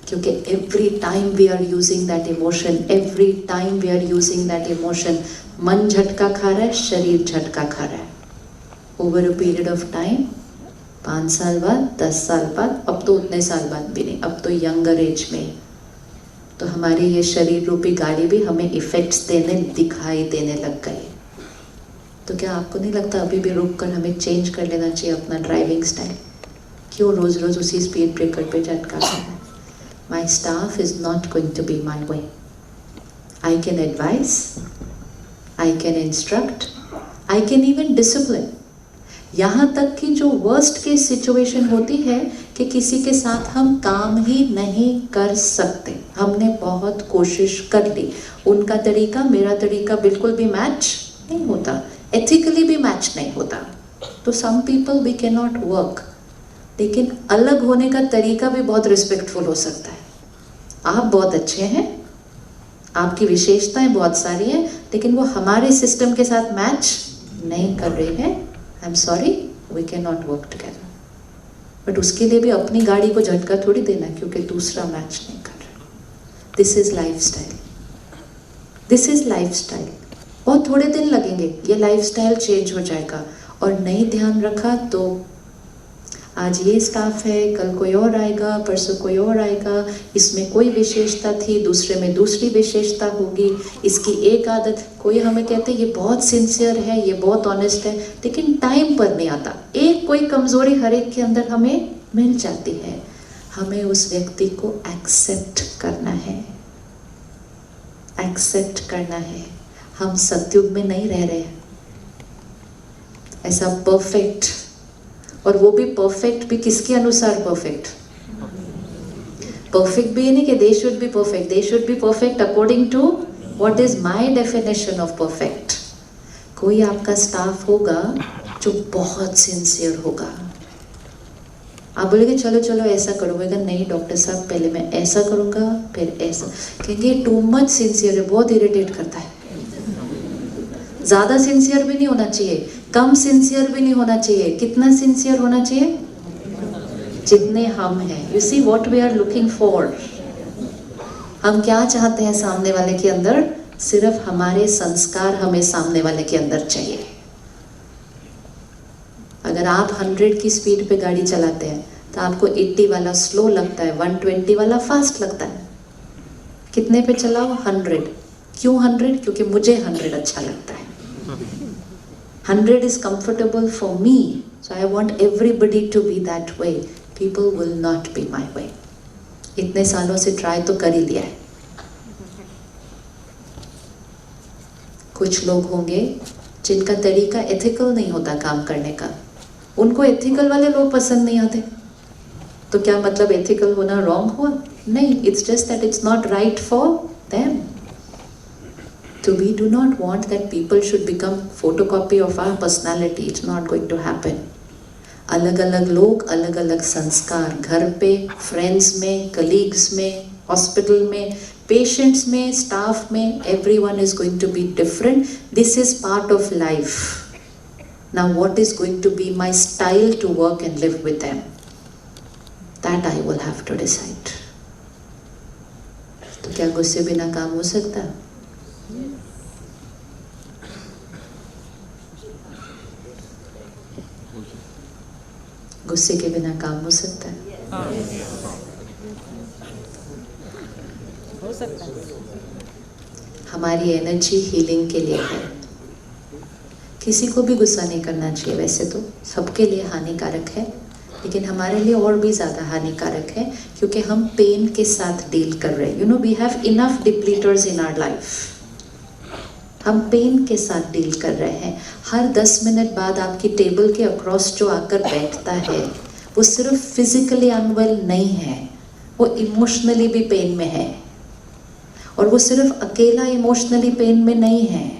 क्योंकि every time we are using that emotion, every time we are using that emotion. मन झटका खा रहा है, शरीर झटका खा रहा है, over a period of time, 5 साल बाद, 10 साल बाद, अब तो उतने साल बाद भी नहीं, अब तो यंगर एज में, तो हमारी ये शरीर रूपी गाड़ी भी हमें इफेक्ट्स देने, दिखाई देने लग गई। तो क्या आपको नहीं लगता अभी भी रुक कर हमें चेंज कर लेना चाहिए अपना ड्राइविंग स्टाइल? क्यों रोज रोज उसी स्पीड ब्रेकर पे झटका खा रहा है? My staff is not going to be my way. I can advise, I can instruct, I can even discipline. यहाँ तक कि जो वर्स्ट केस सिचुएशन होती है कि किसी के साथ हम काम ही नहीं कर सकते, हमने बहुत कोशिश कर ली, उनका तरीका मेरा तरीका बिल्कुल भी मैच नहीं होता, एथिकली भी मैच नहीं होता, तो some people we can not work, लेकिन अलग होने का तरीका भी बहुत रिस्पेक्टफुल हो सकता है। आप बहुत अच्छे हैं, आपकी विशेषताएं बहुत सारी हैं, लेकिन वो हमारे सिस्टम के साथ मैच नहीं कर रही है। I am sorry, we can not work together. But उसके लिए भी अपनी गाड़ी को झटका थोड़ी देना क्योंकि दूसरा मैच नहीं कर रहा। This is life style, this is life style. बहुत थोड़े दिन लगेंगे, ये लाइफ स्टाइल चेंज हो जाएगा। और नहीं ध्यान रखा तो आज ये स्टाफ है, कल कोई और आएगा, परसों कोई और आएगा, इसमें कोई विशेषता थी, दूसरे में दूसरी विशेषता होगी, इसकी एक आदत। कोई हमें कहते हैं ये बहुत सिंसियर है, ये बहुत ऑनेस्ट है, लेकिन टाइम पर नहीं आता। एक कोई कमजोरी हर एक के अंदर हमें मिल जाती है। हमें उस व्यक्ति को एक्सेप्ट करना है, एक्सेप्ट करना है। हम सतयुग में नहीं रह रहे हैं ऐसा परफेक्ट, और वो भी परफेक्ट भी किसके अनुसार परफेक्ट? परफेक्ट भी नहीं कि they should be perfect, they should be perfect according to what is my definition of perfect. कोई आपका स्टाफ होगा जो बहुत सिंसियर होगा। आप बोलेंगे चलो चलो ऐसा करो, मैं कहा नहीं डॉक्टर साहब पहले मैं ऐसा करूंगा फिर ऐसा। कहेंगे टू मच सिंसियर है, बहुत इरिटेट करता है। ज्यादा सिंसियर भी नहीं होना चाहिए, कम सिंसियर भी नहीं होना चाहिए। कितना सिंसियर होना चाहिए? जितने हम हैं। You see what we are looking for. हम क्या चाहते हैं सामने वाले के अंदर? सिर्फ हमारे संस्कार हमें सामने वाले के अंदर चाहिए। अगर आप 100 की स्पीड पे गाड़ी चलाते हैं तो आपको 80 वाला स्लो लगता है, 120 वाला फास्ट लगता है। कितने पे चलाओ? 100। क्यों 100? क्योंकि मुझे 100 अच्छा लगता है। 100 is comfortable for me, so I want everybody to be that way. People will not be my way. इतने सालों से ट्राई तो कर ही लिया है। कुछ लोग होंगे जिनका तरीका एथिकल नहीं होता काम करने का, उनको एथिकल वाले लोग पसंद नहीं आते। तो क्या मतलब एथिकल होना रॉन्ग हुआ? नहीं, it's just that it's not right for them. So we do not want that people should become photocopy of our personality. It's not going to happen. अलग अलग लोग, अलग अलग संस्कार, घर पे, फ्रेंड्स में, कलीग्स में, हॉस्पिटल में, पेशेंट्स में, स्टाफ में, everyone is going to be different. This is part of life. Now what is going to be my style to work and live with them? That I will have to decide. तो क्या गुस्से बिना काम हो सकता है? गुस्से के बिना काम हो सकता है? हो सकता है। हमारी एनर्जी हीलिंग के लिए है। किसी को भी गुस्सा नहीं करना चाहिए, वैसे तो सबके लिए हानिकारक है, लेकिन हमारे लिए और भी ज़्यादा हानिकारक है क्योंकि हम पेन के साथ डील कर रहे हैं। You know we have enough depleters in our life. हम पेन के साथ डील कर रहे हैं। हर 10 मिनट बाद आपकी टेबल के अक्रॉस जो आकर बैठता है वो सिर्फ फिजिकली अनवेल नहीं है, वो इमोशनली भी पेन में है। और वो सिर्फ अकेला इमोशनली पेन में नहीं है,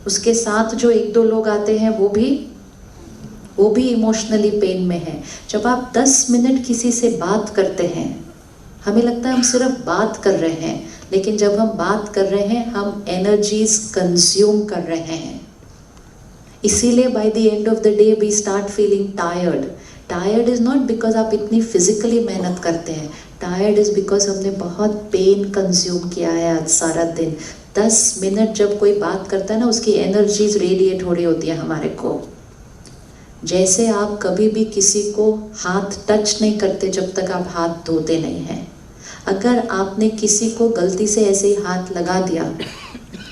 उसके साथ जो 1-2 लोग आते हैं वो भी इमोशनली पेन में है। जब आप 10 मिनट किसी से बात करते हैं, हमें लगता है हम सिर्फ बात कर रहे हैं, लेकिन जब हम बात कर रहे हैं हम एनर्जीज कंज्यूम कर रहे हैं। इसीलिए by the end of the day we start feeling tired. Tired is not because आप इतनी फिजिकली मेहनत करते हैं, टायर्ड इज बिकॉज हमने बहुत पेन कंज्यूम किया है आज सारा दिन। 10 मिनट जब कोई बात करता है ना, उसकी एनर्जीज रेडिएट हो रही होती है हमारे को। जैसे आप कभी भी किसी को हाथ टच नहीं करते जब तक आप हाथ धोते नहीं हैं। अगर आपने किसी को गलती से ऐसे ही हाथ लगा दिया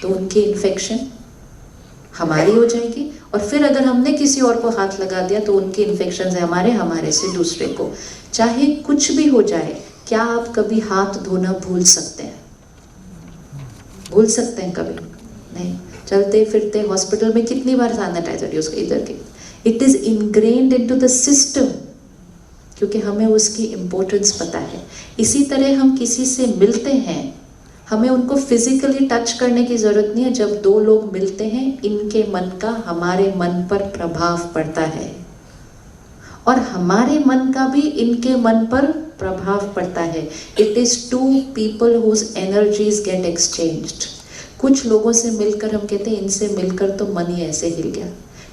तो उनकी इन्फेक्शन हमारी हो जाएगी, और फिर अगर हमने किसी और को हाथ लगा दिया तो उनकी इन्फेक्शन है हमारे से दूसरे को। चाहे कुछ भी हो जाए, क्या आप कभी हाथ धोना भूल सकते हैं? भूल सकते हैं कभी? नहीं। चलते फिरते हॉस्पिटल में कितनी बार सैनिटाइजर यूज इधर के। It is ingrained into the system, क्योंकि हमें उसकी इम्पोर्टेंस पता है। इसी तरह हम किसी से मिलते हैं, हमें उनको फिजिकली टच करने की जरूरत नहीं है। जब दो लोग मिलते हैं, इनके मन का हमारे मन पर प्रभाव पड़ता है और हमारे मन का भी इनके मन पर प्रभाव पड़ता है। It is to people whose energies get exchanged. कुछ लोगों से मिलकर हम कहते हैं इनसे मिलकर तो मन ही ऐसे हिल गया।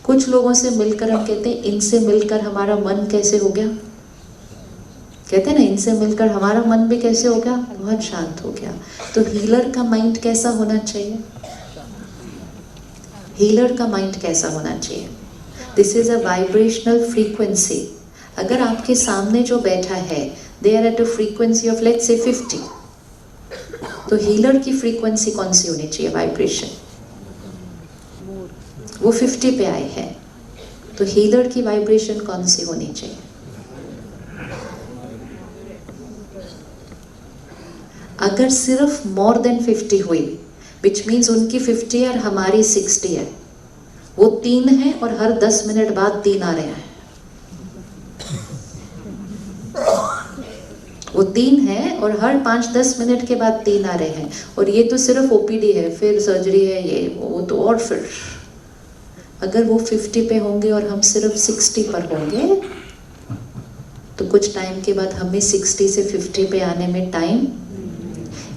कुछ लोगों से मिलकर हम कहते हैं इनसे मिलकर हमारा मन कैसे हो गया। कहते हैं ना, इनसे मिलकर हमारा मन भी कैसे हो गया, बहुत शांत हो गया। तो हीलर का माइंड कैसा होना चाहिए? हीलर का माइंड कैसा होना चाहिए? This is a vibrational frequency. अगर आपके सामने जो बैठा है they are at a frequency of let's say 50, तो हीलर की फ्रीक्वेंसी कौन सी होनी चाहिए? वाइब्रेशन। वो 50 पे आए हैं, तो हीलर की वाइब्रेशन कौन सी होनी चाहिए? अगर सिर्फ मोर देन 50 हुई, विच मीन्स उनकी 50 है और हमारी 60 है, वो 3 है और हर 10 मिनट बाद 3 आ रहे हैं। वो 3 है और हर 5-10 मिनट के बाद 3 आ रहे हैं, और ये तो सिर्फ ओपीडी है, फिर सर्जरी है, ये वो तो, और फिर अगर वो 50 पे होंगे और हम सिर्फ 60 पर होंगे, तो कुछ टाइम के बाद हमें 60 से 50 पे आने में टाइम।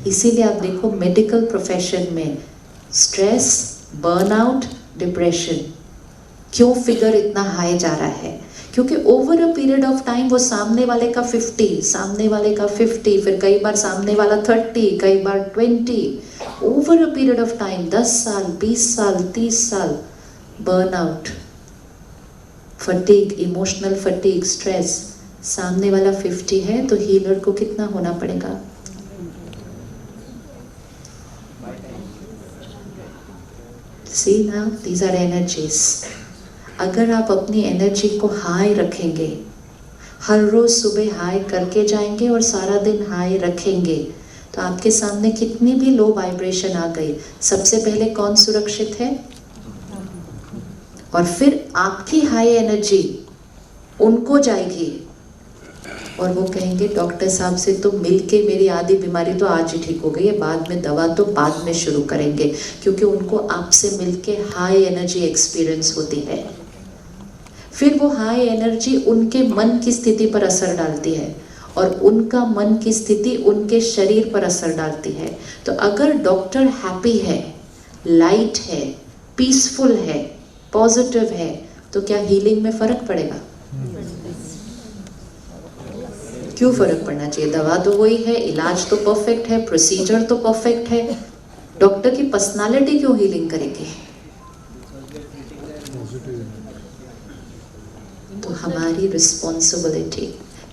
इसीलिए आप देखो मेडिकल प्रोफेशन में स्ट्रेस, बर्नआउट, डिप्रेशन, क्यों फिगर इतना हाई जा रहा है? क्योंकि over a period of time वो सामने वाले का 50, सामने वाले का 50, फिर कई बार सामने वाला 30, कई बार 20, over a period of time 10 साल, 20 साल, 30 साल, burnout, fatigue, emotional fatigue, stress. सामने वाला 50 है तो हीलर को कितना होना पड़ेगा? See now, these are energies. अगर आप अपनी एनर्जी को हाई रखेंगे, हर रोज सुबह हाई करके जाएंगे और सारा दिन हाई रखेंगे, तो आपके सामने कितनी भी लो वाइब्रेशन आ गई, सबसे पहले कौन सुरक्षित है? और फिर आपकी हाई एनर्जी उनको जाएगी और वो कहेंगे डॉक्टर साहब से तो मिलके मेरी आधी बीमारी तो आज ही ठीक हो गई है, बाद में दवा तो बाद में शुरू करेंगे, क्योंकि उनको आपसे मिलके हाई एनर्जी एक्सपीरियंस होती है। फिर वो हाई एनर्जी उनके मन की स्थिति पर असर डालती है और उनका मन की स्थिति उनके शरीर पर असर डालती है। तो अगर डॉक्टर हैप्पी है, लाइट है, पीसफुल है, पॉजिटिव है, तो क्या हीलिंग में फर्क पड़ेगा? क्यों फर्क पड़ना चाहिए? दवा तो वही है, इलाज तो परफेक्ट है, प्रोसीजर तो परफेक्ट है, डॉक्टर की पर्सनालिटी क्यों हीलिंग करेगी? तो हमारी रिस्पॉन्सिबिलिटी,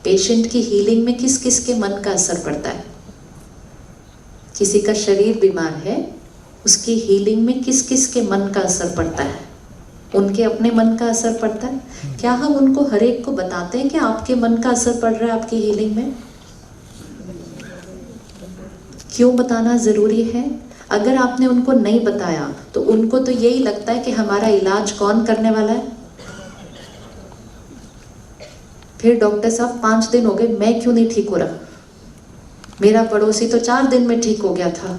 पेशेंट की हीलिंग में किस किस के मन का असर पड़ता है? किसी का शरीर बीमार है, उसकी हीलिंग में किस किस के मन का असर पड़ता है? उनके अपने मन का असर पड़ता है। क्या हम उनको हर एक को बताते हैं कि आपके मन का असर पड़ रहा है आपकी हीलिंग में? क्यों बताना जरूरी है? अगर आपने उनको नहीं बताया तो उनको तो यही लगता है कि हमारा इलाज कौन करने वाला है। फिर डॉक्टर साहब 5 दिन हो गए, मैं क्यों नहीं ठीक हो रहा? मेरा पड़ोसी तो 4 दिन में ठीक हो गया था।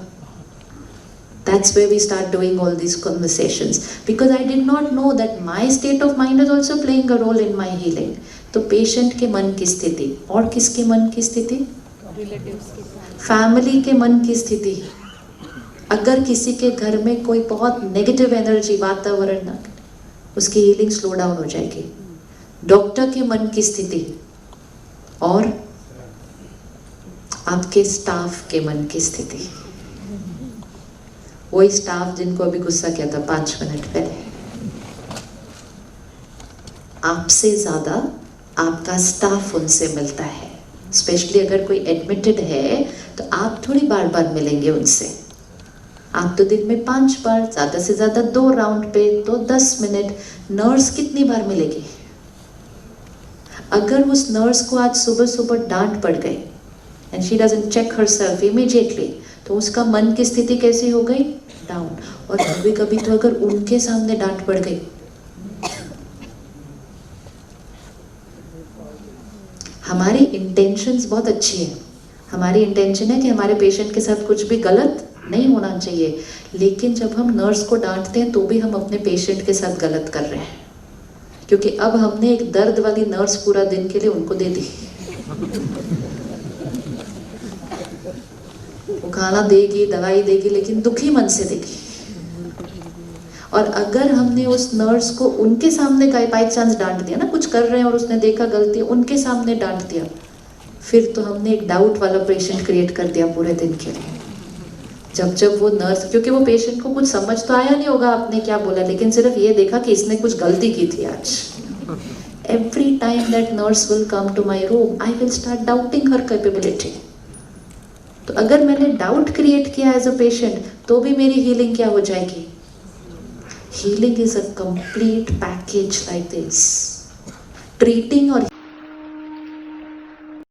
That's where we start doing all these conversations, because I did not know that my state of mind is also playing a role in my healing. तो पेशेंट के मन की स्थिति और किसके मन की स्थिति? फैमिली के मन की स्थिति। अगर किसी के घर में कोई बहुत नेगेटिव एनर्जी, वातावरण, उसकी हीलिंग स्लो डाउन हो जाएगी। डॉक्टर के मन की स्थिति और आपके स्टाफ के मन की स्थिति। वही स्टाफ जिनको अभी गुस्सा किया था 5 मिनट पहले, आपसे ज्यादा आपका स्टाफ उनसे मिलता है। स्पेशली अगर कोई एडमिटेड है तो आप थोड़ी बार बार मिलेंगे उनसे। आप तो दिन में 5 बार, ज्यादा से ज्यादा 2 राउंड पे तो 10 मिनट। नर्स कितनी बार मिलेगी? अगर उस नर्स को आज सुबह सुबह डांट पड़ गई and she doesn't check herself immediately, तो उसका मन की स्थिति कैसी हो गई? डाउन। और कभी कभी तो अगर उनके सामने डांट पड़ गई, हमारी इंटेंशंस बहुत अच्छी है, हमारी इंटेंशन है कि हमारे पेशेंट के साथ कुछ भी गलत नहीं होना चाहिए, लेकिन जब हम नर्स को डांटते हैं तो भी हम अपने पेशेंट के साथ गलत कर रहे हैं, क्योंकि अब हमने एक दर्द वाली नर्स पूरा दिन के लिए उनको दे दी। वो खाना देगी, दवाई देगी, लेकिन दुखी मन से देगी। और अगर हमने उस नर्स को उनके सामने बाई चांस डांट दिया ना, कुछ कर रहे हैं और उसने देखा गलती, उनके सामने डांट दिया, फिर तो हमने एक डाउट वाला पेशेंट क्रिएट कर दिया पूरे दिन के लिए। जब वो नर्स, क्योंकि वो पेशेंट को कुछ समझ तो आया नहीं होगा आपने क्या बोला, लेकिन सिर्फ ये देखा कि इसने कुछ गलती की थी आज। Every time that nurse will come to my room, I will start doubting her capability. तो अगर मैंने डाउट क्रिएट किया एज अ पेशेंट, तो भी मेरी हीलिंग क्या हो जाएगी? Healing is a complete package like this. Treating और